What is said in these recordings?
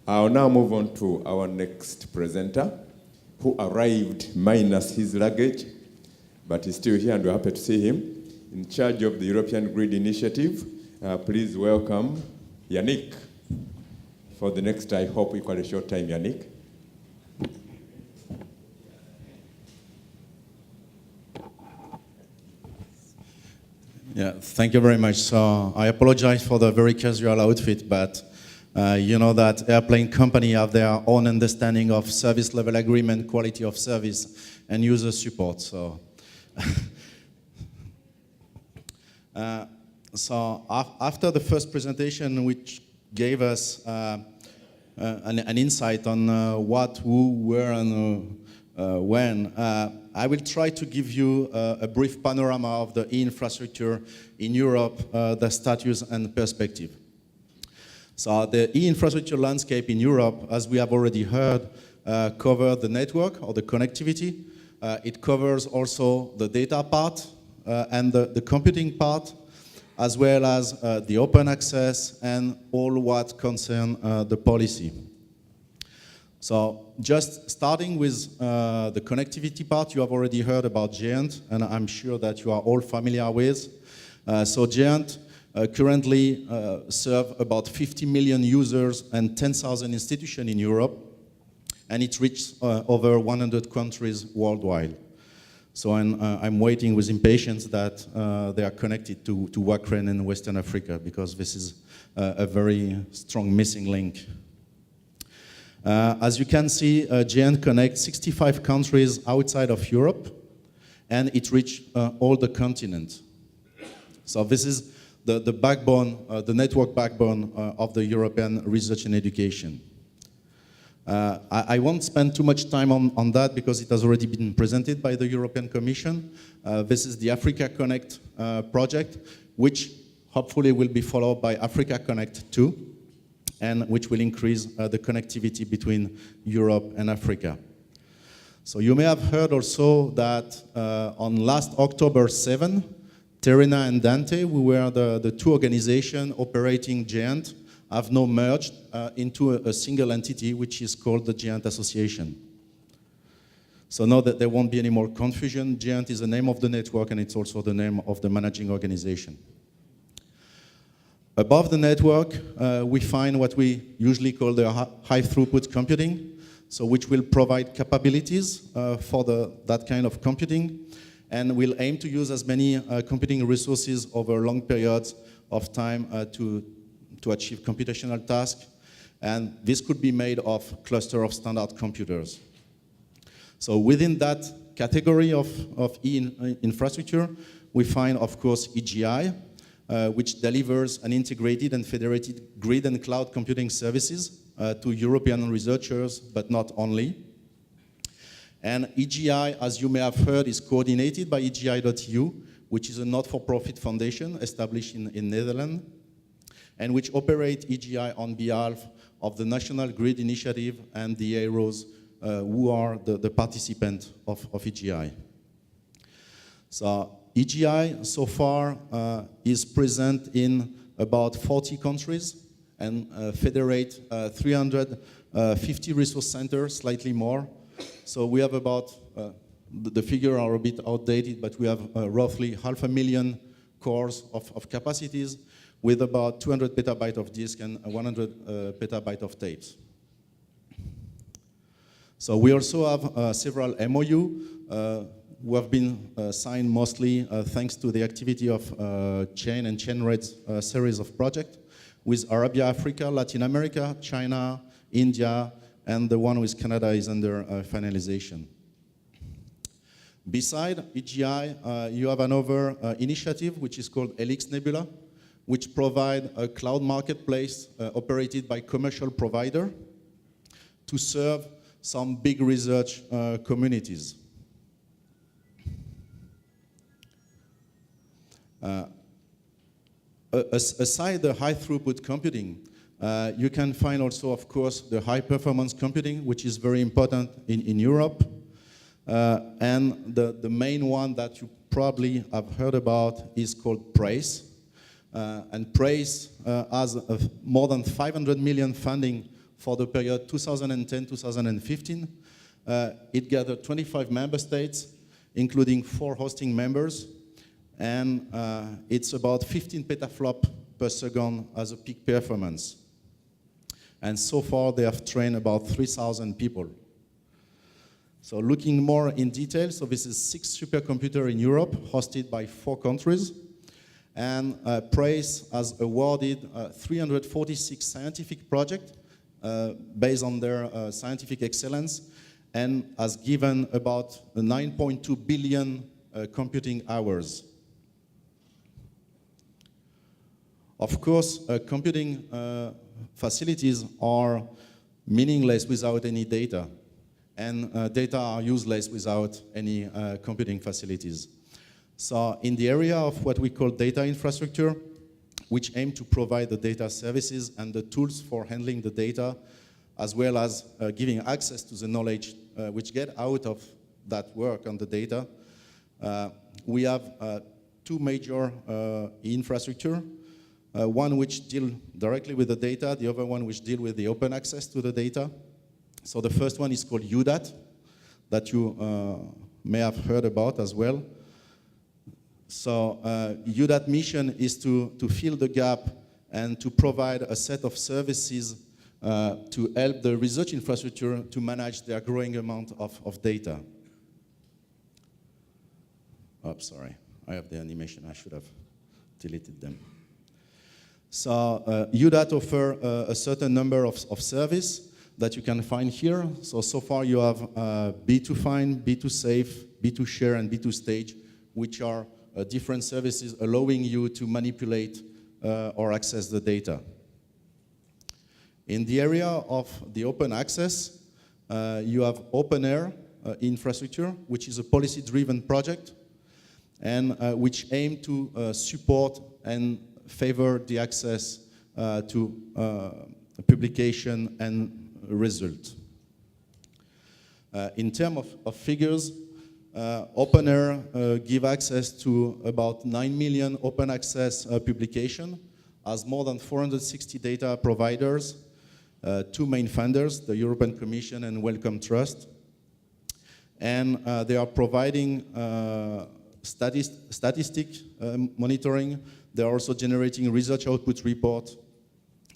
I'll now move on to our next presenter, who arrived minus his luggage, but he's still here and we're happy to see him. In charge of the European Grid Initiative, please welcome Yannick. For the next, I hope, equally short time, Yannick. Yeah, thank you very much. So I apologize for the very casual outfit, but you know that airplane companies have their own understanding of service level agreement, quality of service, and user support. So, after the first presentation, which gave us an insight on what, who, where, and when, I will try to give you a brief panorama of the e-infrastructure in Europe, the status and perspective. So the e-infrastructure landscape in Europe, as we have already heard, covers the network or the connectivity. It covers also the data part and the computing part, as well as the open access and all what concerns the policy. So just starting with the connectivity part, you have already heard about Giant, and I'm sure that you are all familiar with. So Giant currently serves about 50 million users and 10,000 institutions in Europe, and it reaches over 100 countries worldwide. So I'm waiting with impatience that they are connected to Ukraine and Western Africa, because this is a very strong missing link. As you can see, GN connects 65 countries outside of Europe, and it reaches all the continents. So this is the backbone, the network backbone of the European research and education. I won't spend too much time on that because it has already been presented by the European Commission. This is the Africa Connect project, which hopefully will be followed by Africa Connect 2. And which will increase the connectivity between Europe and Africa. So you may have heard also that on last October 7, Terena and Dante, we were the two organizations operating Giant, have now merged into a single entity, which is called the Giant Association. So now that there won't be any more confusion, Giant is the name of the network, and it's also the name of the managing organization. Above the network, we find what we usually call the high throughput computing, so which will provide capabilities for that kind of computing, and will aim to use as many computing resources over long periods of time to achieve computational tasks. And this could be made of cluster of standard computers. So within that category of e-infrastructure, we find, of course, EGI, which delivers an integrated and federated grid and cloud computing services to European researchers, but not only. And EGI, as you may have heard, is coordinated by EGI.eu, which is a not-for-profit foundation established in Netherlands, and which operates EGI on behalf of the National Grid Initiative and the AEROs, who are the participants of EGI. So EGI so far is present in about 40 countries and federate 350 resource centers, slightly more. So we have about, the figures are a bit outdated, but we have roughly 500,000 cores of capacities with about 200 petabytes of disk and 100 petabytes of tapes. So we also have several MOU who have been signed mostly thanks to the activity of Chain and Chainred's series of projects with Arabia, Africa, Latin America, China, India, and the one with Canada is under finalization. Beside EGI, you have another initiative which is called Helix Nebula, which provides a cloud marketplace operated by commercial provider to serve some big research communities. Aside the high throughput computing, you can find also, of course, the high performance computing, which is very important in Europe. And the main one that you probably have heard about is called PRACE. And PRACE has more than 500 million funding for the period 2010-2015. It gathered 25 member states, including 4 hosting members, and it's about 15 petaflop per second as a peak performance. And so far, they have trained about 3,000 people. So looking more in detail, so this is 6 supercomputers in Europe, hosted by 4 countries. And PRACE has awarded 346 scientific projects based on their scientific excellence, and has given about 9.2 billion computing hours. Of course, computing facilities are meaningless without any data, and data are useless without any computing facilities. So in the area of what we call data infrastructure, which aim to provide the data services and the tools for handling the data, as well as giving access to the knowledge which get out of that work on the data, we have 2 major infrastructure. One which deal directly with the data, the other one which deal with the open access to the data. So the first one is called UDAT, that you may have heard about as well. So UDAT mission is to fill the gap and to provide a set of services to help the research infrastructure to manage their growing amount of data. Oh, sorry, I have the animation, I should have deleted them. So UDAT offer a certain number of services that you can find here. So far you have B2Find, B2Safe, B2Share, and B2Stage, which are different services allowing you to manipulate or access the data. In the area of the open access, you have OpenAir infrastructure, which is a policy-driven project, and which aim to support and favor the access to publication and result. In terms of figures, OpenAir give access to about 9 million open access publication, as more than 460 data providers, 2 main funders, the European Commission and Wellcome Trust. And they are providing statistic monitoring. They are also generating research output report,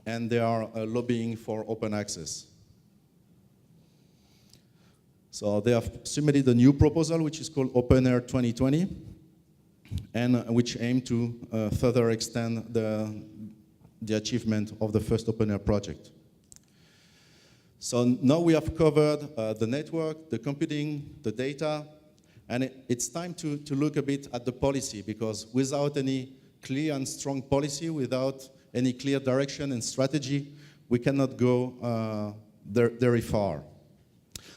and they are lobbying for open access. So they have submitted a new proposal, which is called OpenAir 2020, and which aim to further extend the achievement of the first OpenAir project. So now we have covered the network, the computing, the data, and it's time to look a bit at the policy, because without any clear and strong policy, without any clear direction and strategy, we cannot go very far.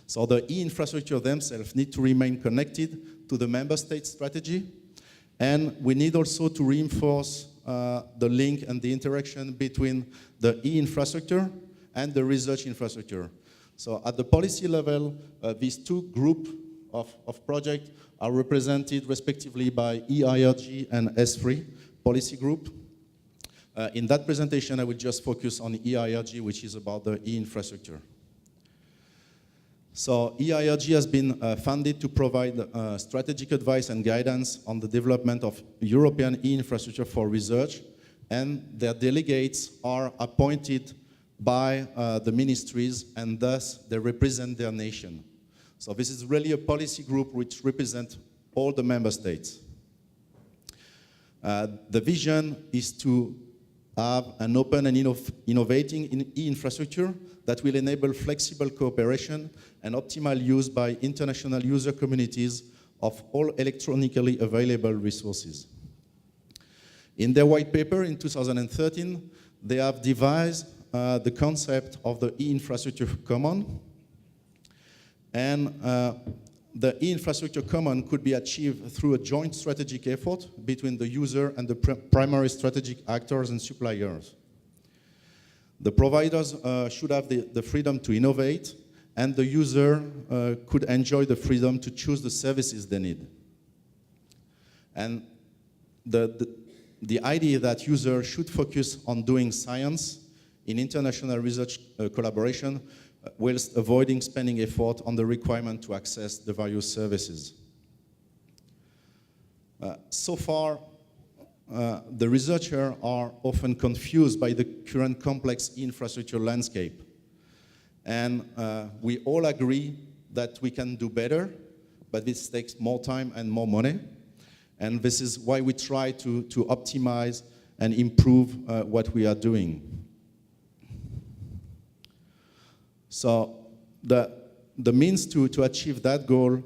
So the e-infrastructure themselves need to remain connected to the member state strategy, and we need also to reinforce the link and the interaction between the e-infrastructure and the research infrastructure. So at the policy level, these 2 groups of projects are represented respectively by EIRG and S3 policy group. In that presentation, I will just focus on EIRG, which is about the e-infrastructure. So EIRG has been funded to provide strategic advice and guidance on the development of European e-infrastructure for research, and their delegates are appointed by the ministries, and thus they represent their nation. So this is really a policy group which represents all the member states. The vision is to have an open and innovating e-infrastructure that will enable flexible cooperation and optimal use by international user communities of all electronically available resources. In their white paper in 2013, they have devised the concept of the e-infrastructure common, and the e-infrastructure common could be achieved through a joint strategic effort between the user and the primary strategic actors and suppliers. The providers should have the freedom to innovate, and the user could enjoy the freedom to choose the services they need. And the idea that users should focus on doing science in international research collaboration, whilst avoiding spending effort on the requirement to access the various services. So far, the researchers are often confused by the current complex infrastructure landscape. And we all agree that we can do better, but this takes more time and more money. And this is why we try to optimize and improve what we are doing. So the means to achieve that goal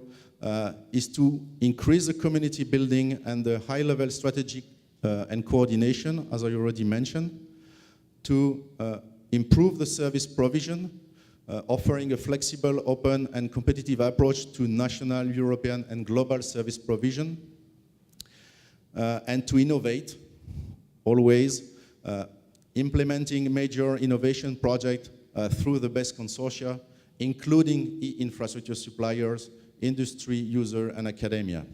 is to increase the community building and the high-level strategic and coordination, as I already mentioned, to improve the service provision, offering a flexible, open, and competitive approach to national, European, and global service provision, and to innovate, always, implementing major innovation projects through the best consortia, including infrastructure suppliers, industry, user, and academia.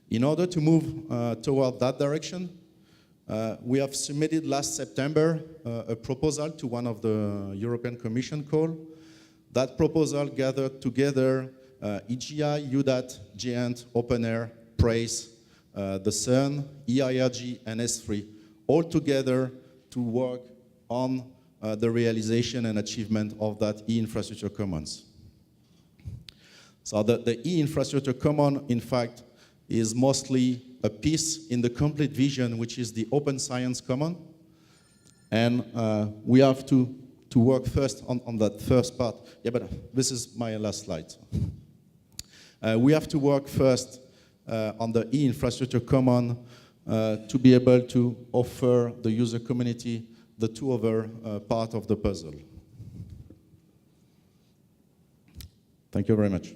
In order to move toward that direction, we have submitted last September a proposal to one of the European Commission call. That proposal gathered together EGI, UDAT, GEANT, OpenAir, PRACE, the CERN, EIRG, and S3, all together to work on the realization and achievement of that e-infrastructure commons. So the e-infrastructure common, in fact, is mostly a piece in the complete vision, which is the open science common. And we have to work first on that first part. Yeah, but this is my last slide. We have to work first on the e-infrastructure common to be able to offer the user community the two other part of the puzzle. Thank you very much.